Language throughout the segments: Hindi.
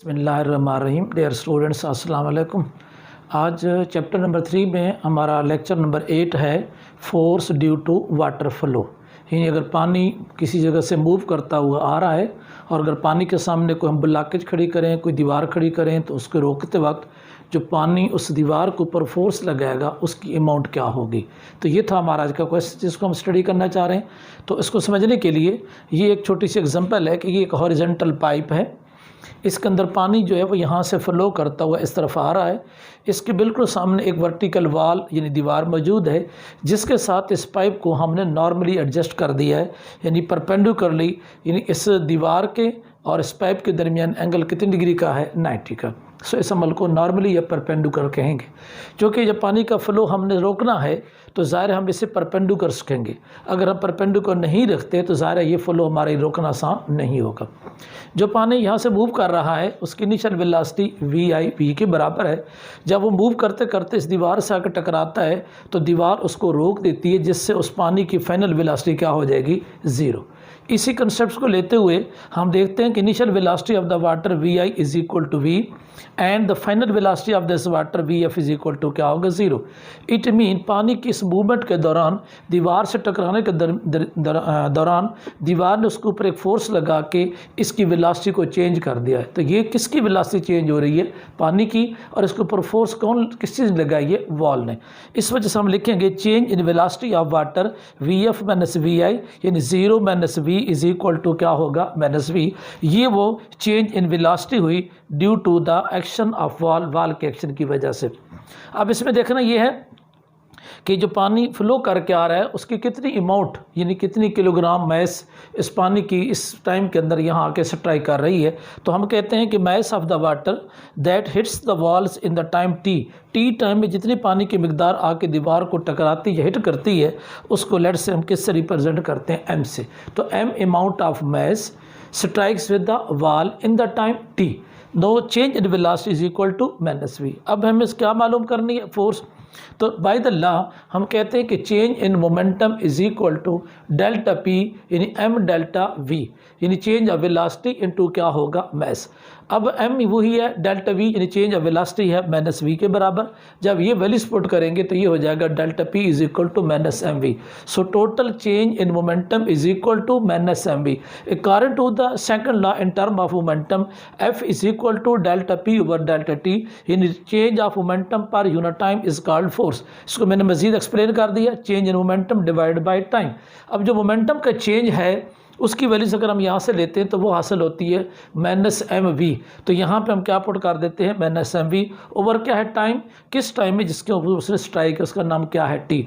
बिस्मिल्लाहिर्रहमानिर्रहीम। डियर स्टूडेंट्स, अस्सलाम वालेकुम। आज चैप्टर नंबर 3 में हमारा लेक्चर नंबर 8 है force due to water flow. यानी अगर पानी किसी जगह से मूव करता हुआ आ रहा है और अगर पानी के सामने कोई हम ब्लॉकेज खड़ी करें, कोई दीवार खड़ी करें, तो उसको रोकते वक्त जो पानी उस दीवार के ऊपर फोर्स लगाएगा उसकी अमाउंट क्या होगी। तो ये था हमारा आज का क्वेश्चन जिसको हम स्टडी करना चाह रहे हैं। तो इसको समझने के लिए ये एक छोटी सी एग्जांपल है कि ये एक हॉरिजॉन्टल पाइप है। इसके अंदर पानी जो है वो यहाँ से फ़्लो करता हुआ इस तरफ आ रहा है। इसके बिल्कुल सामने एक वर्टिकल वाल यानी दीवार मौजूद है जिसके साथ इस पाइप को हमने नॉर्मली एडजस्ट कर दिया है, यानी परपेंडिकुलरली, यानी इस दीवार के और इस पाइप के दरमियान एंगल कितनी डिग्री का है, 90 का। सो इस अमल को नॉर्मली या परपेंडिकुलर कहेंगे। क्योंकि जब पानी का फ़्लो हमने रोकना है तो ज़ाहिर हम इसे परपेंडिकुलर रखेंगे। अगर हम परपेंडिकुलर नहीं रखते तो ज़ाहिर ये फ़्लो हमारे रोकना आसान नहीं होगा। जो पानी यहाँ से मूव कर रहा है उसकी इनिशियल वेलोसिटी VI के बराबर है। जब वो मूव करते करते इस दीवार से आकर टकराता है तो दीवार उसको रोक देती है, जिससे उस पानी की फाइनल वेलोसिटी क्या हो जाएगी, 0। इसी कंसेप्ट को लेते हुए हम देखते हैं कि initial velocity of the water VI is equal to V and the final velocity of this water VF is equal to क्या होगा, 0। इट मीन पानी की इस मूवमेंट के दौरान, दीवार से टकराने के दौरान दीवार ने उसके ऊपर एक फोर्स लगा के इसकी वेलोसिटी को चेंज कर दिया है। तो ये किसकी वेलोसिटी चेंज हो रही है, पानी की, और इसके ऊपर फोर्स किस चीज़ ने लगाई है, वॉल ने। इस वजह से हम लिखेंगे change in velocity of water VF minus VI, यानी 0 minus V is equal to क्या होगा, माइनस V। ये वो चेंज इन वेलोसिटी हुई due to the action of wall के एक्शन की वजह से। अब इसमें देखना ये है कि जो पानी फ्लो करके आ रहा है उसकी कितनी अमाउंट, यानी कितनी किलोग्राम मैस इस पानी की इस टाइम के अंदर यहाँ आके स्ट्राइक कर रही है। तो हम कहते हैं कि mass of the water that hits the walls in the time T time में जितनी पानी की मिकदार आके दीवार को टकराती है, हिट करती है, उसको लेट से हम किससे रिप्रेजेंट करते हैं, M से। तो M amount of mass strikes with the wall in the time T। No change in velocity is equal to minus V। अब हमें क्या मालूम करनी है, फोर्स। तो बाय द लॉ हम कहते हैं कि change in momentum is equal to delta P यानी M डेल्टा V, यानी चेंज ऑफ वेलोसिटी इनटू क्या होगा, मैस। अब M वही है, डेल्टा V यानी चेंज ऑफ वेलोसिटी है माइनस V के बराबर। जब ये वैल्यूज पुट करेंगे तो ये हो जाएगा delta P is equal to minus MV। So total change in momentum is equal to minus MV। According to the second law in term of momentum, F is equal to delta P over delta T, यानी चेंज ऑफ मोमेंटम पर unit time is called force. इसको मैंने मजीद एक्सप्लेन कर दिया, change in momentum divide by time. अब जो मोमेंटम का चेंज है उसकी वैल्यूज अगर हम यहाँ से लेते हैं तो वो हासिल होती है माइनस MV। तो यहाँ पे हम क्या पुट कर देते हैं, माइनस MV ओवर क्या है, टाइम। किस टाइम में जिसके ऊपर उसने स्ट्राइक है उसका नाम क्या है, T।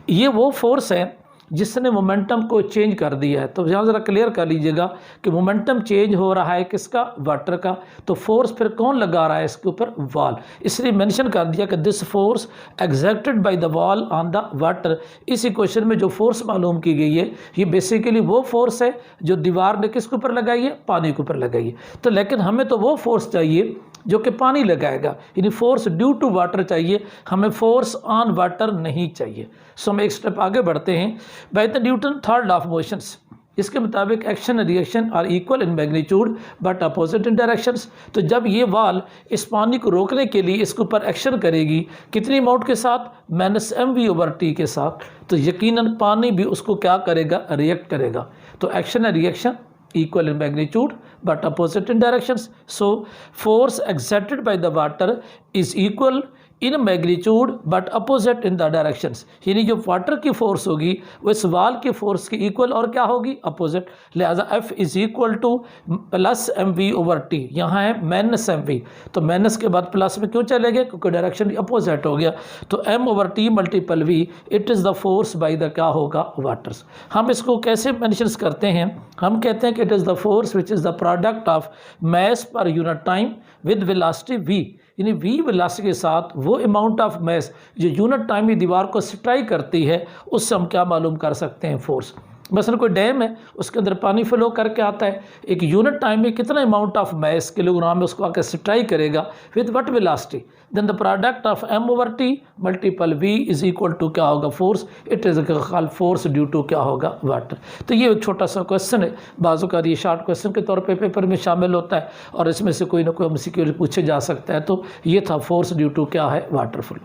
ये वो फोर्स है जिसने मोमेंटम को चेंज कर दिया है। तो यहाँ ज़रा क्लियर कर लीजिएगा कि मोमेंटम चेंज हो रहा है किसका, वाटर का। तो फोर्स फिर कौन लगा रहा है इसके ऊपर, वॉल। इसलिए मेंशन कर दिया कि this force exerted by the wall on the water. इस इक्वेशन में जो फोर्स मालूम की गई है ये बेसिकली वो फोर्स है जो दीवार ने किसके ऊपर लगाई है, पानी के ऊपर लगाई है। तो लेकिन हमें तो वो फोर्स चाहिए जो कि पानी लगाएगा, यानी फोर्स ड्यू टू वाटर चाहिए, हमें फोर्स ऑन वाटर नहीं चाहिए। सो हम एक स्टेप आगे बढ़ते हैं। By the Newton third law of motions, इसके मुताबिक action and reaction are equal in magnitude but opposite in directions. तो जब ये वाल इस पानी को रोकने के लिए इसके ऊपर एक्शन करेगी, कितनी अमाउंट के साथ, माइनस MV ओवर T के साथ, तो यकीनन पानी भी उसको क्या करेगा, रिएक्ट करेगा। तो action and reaction equal in magnitude but opposite in directions. So force exerted by the water is equal in magnitude but opposite in the directions, यानी जो वाटर की फोर्स होगी वो इस वाल की फोर्स की इक्वल और क्या होगी, अपोजिट। लिहाजा F is equal two plus MV over T। यहाँ है माइनस MV, तो माइनस के बाद प्लस में क्यों चले गए, क्योंकि डायरेक्शन अपोजिट हो गया। तो M over T multiple V, it is the force by the क्या होगा, वाटर्स। हम इसको कैसे मेंशन करते हैं, हम कहते हैं कि it is the force which is the product of mass पर unit time with velocity V, यानी V वेलोसिटी के साथ वो अमाउंट ऑफ मैस जो यूनिट टाइम में दीवार को स्ट्राइक करती है उससे हम क्या मालूम कर सकते हैं, फोर्स। मसलन कोई डैम है, उसके अंदर पानी फ्लो करके आता है, एक यूनिट टाइम में कितना अमाउंट ऑफ मैस किलोग्राम में उसको आकर स्ट्राइक करेगा with what velocity, then the product of m/t multiple v is equal to क्या होगा, force, it is called force due to क्या होगा, वाटर। तो ये एक छोटा सा क्वेश्चन है, बाजू का ये शॉर्ट क्वेश्चन के तौर पे पेपर में शामिल होता है और इसमें से कोई ना कोई MCQ पूछे जा सकता है। तो ये था फोर्स ड्यू टू क्या है, वाटर फ्लो।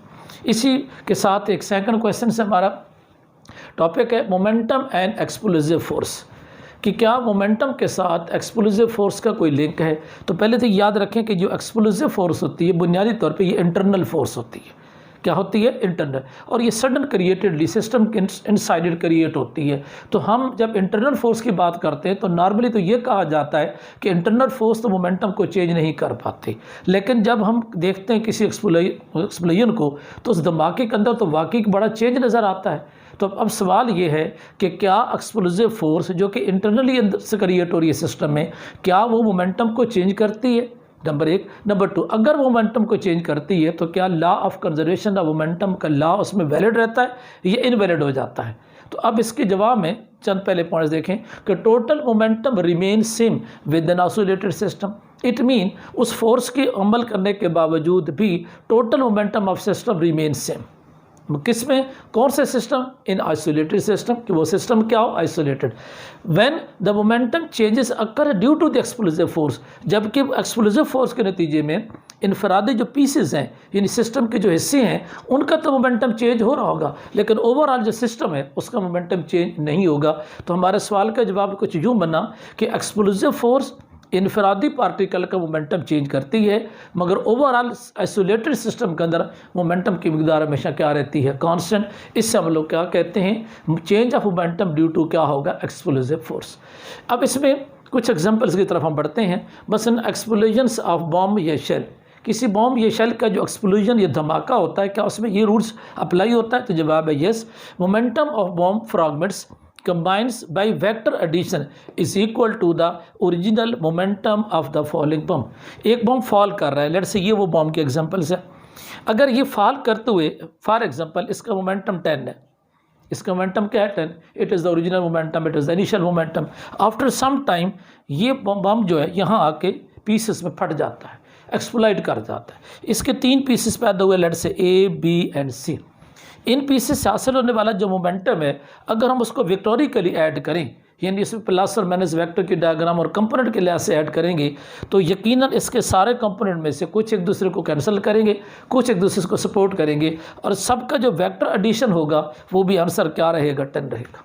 इसी के साथ एक सेकंड क्वेश्चन से हमारा टॉपिक है मोमेंटम एंड एक्सप्लोसिव फोर्स, कि क्या मोमेंटम के साथ एक्सप्लोसिव फोर्स का कोई लिंक है। तो पहले तो याद रखें कि जो एक्सप्लोसिव फोर्स होती है बुनियादी तौर पे ये इंटरनल फोर्स होती है। क्या होती है, इंटरनल, और ये सडन क्रिएटेडली सिस्टम के इनसाइडेड क्रिएट होती है। तो हम जब इंटरनल फोर्स की बात करते हैं तो नॉर्मली तो ये कहा जाता है कि इंटरनल फोर्स तो मोमेंटम को चेंज नहीं कर पाते, लेकिन जब हम देखते हैं किसी एक्सप्लोजन को तो उस धमाके के अंदर तो वाकई बड़ा चेंज नज़र आता है। तो अब सवाल ये है कि क्या एक्सप्लोसिव फोर्स जो कि इंटरनली अंदर से क्रिएट हो रही है सिस्टम में, क्या वो मोमेंटम को चेंज करती है, नंबर एक। नंबर टू, अगर वो मोमेंटम को चेंज करती है तो क्या law of conservation of momentum का लॉ उसमें वैलिड रहता है या इनवैलिड हो जाता है। तो अब इसके जवाब में चंद पहले पॉइंट्स देखें कि total momentum remain same with an isolated system. It mean उस फोर्स के अमल करने के बावजूद भी total momentum of system remain same. किस में, कौन से सिस्टम, इन आइसोलेटेड सिस्टम, कि वो सिस्टम क्या हो, isolated. When the momentum changes occur due to the explosive force, जबकि एक्सप्लोसिव फोर्स के नतीजे में इनफरादी जो पीसेस हैं यानी सिस्टम के जो हिस्से हैं उनका तो मोमेंटम चेंज हो रहा होगा, लेकिन ओवरऑल जो सिस्टम है उसका मोमेंटम चेंज नहीं होगा। तो हमारे सवाल का जवाब कुछ यूँ बना कि एक्सप्लोसिव फोर्स इनफरादी पार्टिकल का मोमेंटम चेंज करती है, मगर ओवरऑल आइसोलेटेड सिस्टम के अंदर मोमेंटम की मिकदार हमेशा क्या रहती है, कांस्टेंट। इससे हम लोग क्या कहते हैं, change of momentum due to क्या होगा, एक्सप्लोसिव फोर्स। अब इसमें कुछ एग्जांपल्स की तरफ हम बढ़ते हैं। मसलन एक्सप्लोजन्स ऑफ बॉम्ब या शेल, किसी बॉम्ब या शेल का जो एक्सप्लोजन या धमाका होता है, क्या उसमें ये रूल्स अप्लाई होता है। तो जवाब है yes. Momentum of bomb fragments combines by vector addition is equal to the original momentum of the falling bomb। एक बॉम्ब फॉल कर रहा है, लेट्स से ये वो बॉम्ब के एग्जांपल्स है। अगर ये फॉल करते हुए फॉर एग्जांपल इसका मोमेंटम 10 है, इसका मोमेंटम क्या है 10, it is the original momentum, it is the initial momentum. After some time ये बॉम्ब जो है यहाँ आके पीसेस में फट जाता है, एक्सप्लोड कर जाता है। इसके 3 पीसेस पैदा हुए, let's say A, B and C. इन पीसेस से हासिल होने वाला जो मोमेंटम है अगर हम उसको वेक्टोरिकली ऐड करें, यानी इसमें प्लस और माइनस वेक्टर की डायग्राम और कंपोनेंट के लिहाज से ऐड करेंगे, तो यकीनन इसके सारे कंपोनेंट में से कुछ एक दूसरे को कैंसिल करेंगे, कुछ एक दूसरे को सपोर्ट करेंगे, और सबका जो वेक्टर एडिशन होगा वो भी आंसर क्या रहेगा, 10 रहेगा।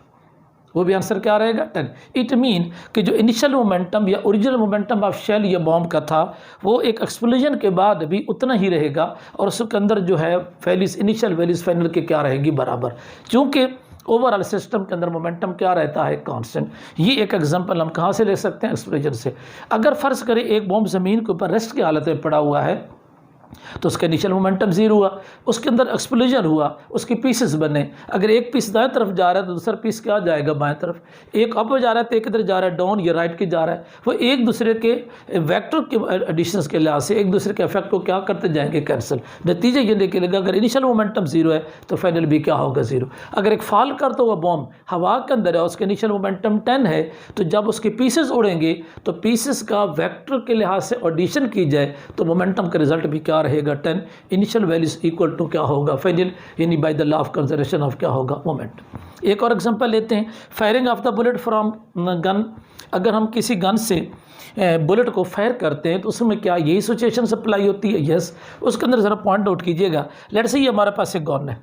वो भी आंसर क्या रहेगा, 10। इट मीन कि जो इनिशियल मोमेंटम या ओरिजिनल मोमेंटम ऑफ शेल या बॉम्ब का था वो एक एक्सप्लोजन के बाद भी उतना ही रहेगा, और उसके अंदर जो है वैल्यूज, इनिशियल वैल्यूज फाइनल के क्या रहेगी, बराबर, क्योंकि ओवरऑल सिस्टम के अंदर मोमेंटम क्या रहता है, कांस्टेंट। ये एक एग्जांपल हम कहाँ से ले सकते हैं, एक्सप्लोजन से। अगर फ़र्ज़ करें एक बॉम्ब ज़मीन के ऊपर रेस्ट की हालत में पड़ा हुआ है तो उसका इनिशियल मोमेंटम 0 हुआ, उसके अंदर एक्सप्लोजन हुआ, उसके पीसेस बने। अगर एक पीस दाएं तरफ जा रहा है तो दूसरा पीस क्या जाएगा, बाएं तरफ। एक अप जा रहा है तो एक इधर जा रहा है डाउन या राइट की जा रहा है। वो एक दूसरे के वेक्टर के एडिशंस के लिहाज से एक दूसरे के इफेक्ट को क्या करते जाएंगे, कैंसिल। नतीजा ये निकलेगा अगर इनिशियल मोमेंटम 0 है तो फाइनल भी क्या होगा, 0। अगर एक फॉल करता हुआ बॉम्ब हवा के अंदर है, उसका इनिशियल मोमेंटम 10 है, तो जब उसके पीसेस उड़ेंगे तो पीसेस का वेक्टर के लिहाज से एडिशन की जाए तो मोमेंटम का रिजल्ट भी क्या रहेगा, 10। इनिशियल वैल्यूज इक्वल टू क्या होगा, फाइनल, यानी by the law of conservation of क्या होगा, मोमेंट। एक और एग्जांपल लेते हैं, firing of the bullet from gun. अगर हम किसी गन से बुलेट को फायर करते हैं तो उसमें क्या यही सिचुएशन सप्लाई होती है, यस। उसके अंदर ज़रा पॉइंट आउट कीजिएगा। लेट्स से ये हमारे पास एक गन है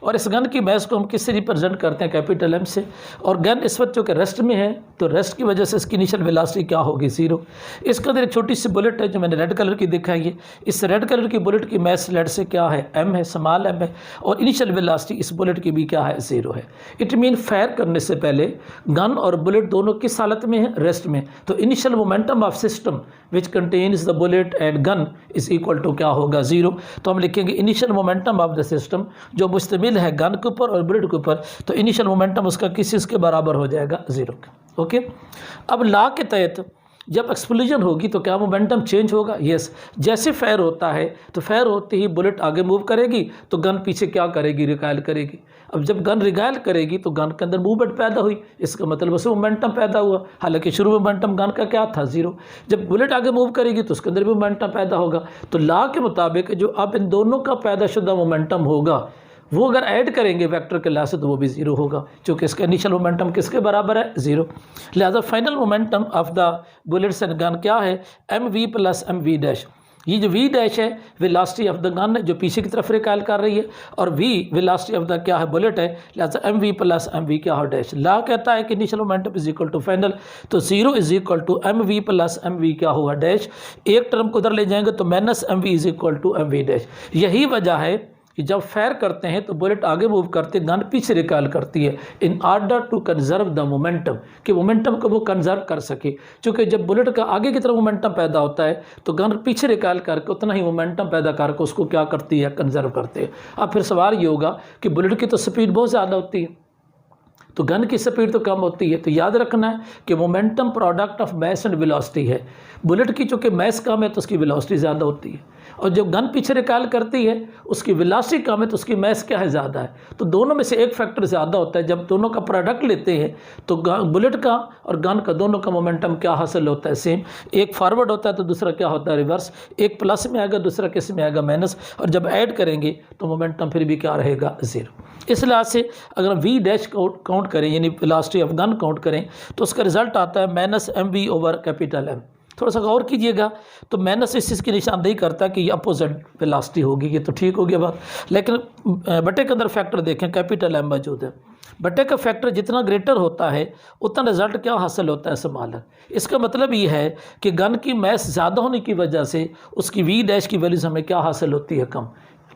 और इस गन की मैस को हम किससे रिप्रेजेंट करते हैं, कैपिटल एम से, और गन इस वक्त चूँकि रेस्ट में है तो रेस्ट की वजह से इसकी इनिशियल वेलोसिटी क्या होगी, 0। इसके अंदर एक छोटी सी बुलेट है जो मैंने रेड कलर की दिखाई है। इस रेड कलर की बुलेट की मैस लेट से क्या है, एम है, स्मॉल एम है, और इनिशियल वेलोसिटी इस बुलेट की भी क्या है, 0 है। इट मीन फायर करने से पहले गन और बुलेट दोनों किस हालत में है, रेस्ट में। तो initial momentum of system which contains the bullet and gun is equal to क्या होगा, 0। तो हम लिखेंगे initial momentum of the system जो मुश्तमिल है गन के ऊपर और बुलेट के ऊपर, तो इनिशियल मोमेंटम उसका किस चीज़ के बराबर हो जाएगा, 0 का। ओके। अब लॉ के तहत जब एक्सप्लोजन होगी तो क्या मोमेंटम चेंज होगा? यस। जैसे फायर होता है तो फायर होते ही बुलेट आगे मूव करेगी तो गन पीछे क्या करेगी? रिकॉइल करेगी। अब जब गन रिकॉइल करेगी तो गन के अंदर मूवमेंट पैदा हुई, इसका मतलब उससे मोमेंटम पैदा हुआ। हालांकि शुरू में मोमेंटम गन का क्या था? 0। जब बुलेट आगे मूव करेगी तो उसके अंदर भी मोमेंटम पैदा होगा। तो लॉ के मुताबिक जो अब इन दोनों का पैदाशुदा मोमेंटम होगा वो अगर ऐड करेंगे वेक्टर के लॉ से तो वो भी 0 होगा, क्योंकि इसका इनिशियल मोमेंटम किसके बराबर है? 0। लिहाजा final momentum of the bullets and gun क्या है? mv plus mv dash. ये जो v डैश है वेलोसिटी ऑफ द गन है जो पीछे की तरफ रिकॉइल कर रही है, और v वेलोसिटी ऑफ द क्या है? बुलेट है। लिहाजा mv प्लस mv क्या हो? डैश। लॉ कहता है कि initial momentum is equal to final, तो 0 is equal to mv plus mv क्या होगा? डैश। एक टर्म को उधर ले जाएंगे तो minus mv is equal to mv dash. यही वजह है कि जब फायर करते हैं तो बुलेट आगे मूव करते, गन पीछे रिकॉइल करती है, in order to conserve the momentum, कि मोमेंटम को वो कंजर्व कर सके। क्योंकि जब बुलेट का आगे की तरफ मोमेंटम पैदा होता है तो गन पीछे रिकॉइल करके उतना ही मोमेंटम पैदा करके उसको क्या करती है? कंजर्व करते हैं। अब फिर सवाल ये होगा कि बुलेट की तो स्पीड बहुत ज़्यादा होती है तो गन की स्पीड तो कम होती है, तो याद रखना है कि momentum product of mass and velocity है। बुलेट की चूँकि मैस कम है तो उसकी वेलोसिटी ज़्यादा होती है, और जब गन पीछे रिकॉइल करती है उसकी वेलोसिटी कम है तो उसकी मैस क्या है? ज़्यादा है। तो दोनों में से एक फैक्टर ज़्यादा होता है। जब दोनों का प्रोडक्ट लेते हैं तो बुलेट का और गन का दोनों का मोमेंटम क्या हासिल होता है? सेम। एक फॉरवर्ड होता है तो दूसरा क्या होता है? रिवर्स। एक प्लस में आएगा, दूसरा किस में आएगा? माइनस। और जब ऐड करेंगे तो मोमेंटम फिर भी क्या रहेगा? 0। इस लिहाज से अगर v डैश काउंट करें यानी वेलोसिटी ऑफ गन काउंट करें तो उसका रिजल्ट आता है minus mv over capital M। थोड़ा सा गौर कीजिएगा तो माइनस इस चीज़ की निशानदेही करता है कि ये अपोजिट वेलोसिटी होगी, ये तो ठीक हो गया बात। लेकिन बटे के अंदर फैक्टर देखें, कैपिटल M मौजूद है। बटे का फैक्टर जितना ग्रेटर होता है उतना रिजल्ट क्या हासिल होता है? स्मॉल है। इसका मतलब ये है कि गन की मैस ज़्यादा होने की वजह से उसकी v डैश की वैल्यूज हमें क्या हासिल होती है? कम।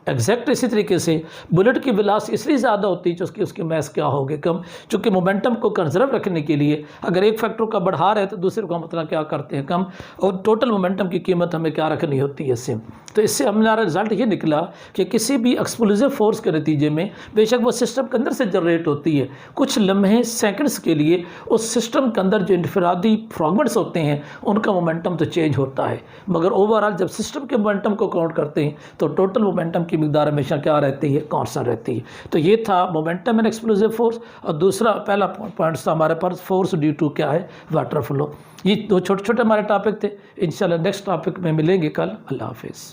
एग्जैक्ट इसी तरीके से बुलेट की वेलोसिटी इसलिए ज़्यादा होती है क्योंकि उसकी मैस क्या होगी? कम। चूँकि मोमेंटम को कंजर्व रखने के लिए अगर एक फैक्टर का बढ़ा रहे तो दूसरे को हम उतना क्या करते हैं? कम। और टोटल मोमेंटम की कीमत हमें क्या रखनी होती है? सेम। तो इससे हमारा रिजल्ट ये निकला कि किसी भी एक्सप्लोसिव फोर्स के नतीजे में बेशक वो सिस्टम के अंदर से जनरेट होती है, कुछ लम्हे सेकंड्स के लिए उस सिस्टम के अंदर जो इनफरादी फ्रैगमेंट्स होते हैं उनका मोमेंटम तो चेंज होता है, मगर ओवरऑल जब सिस्टम के मोमेंटम को काउंट करते हैं तो टोटल मोमेंटम की मिकदार हमेशा क्या रहती है? कांस्टेंट रहती है। तो ये था मोमेंटम एंड एक्सप्लोसिव फोर्स, और दूसरा पहला पॉइंट था हमारे पास फोर्स ड्यू टू क्या है? Water flow. ये दो छोटे छोटे हमारे टॉपिक थे। इंशाल्लाह नेक्स्ट टॉपिक में मिलेंगे कल। अल्लाह हाफिज़।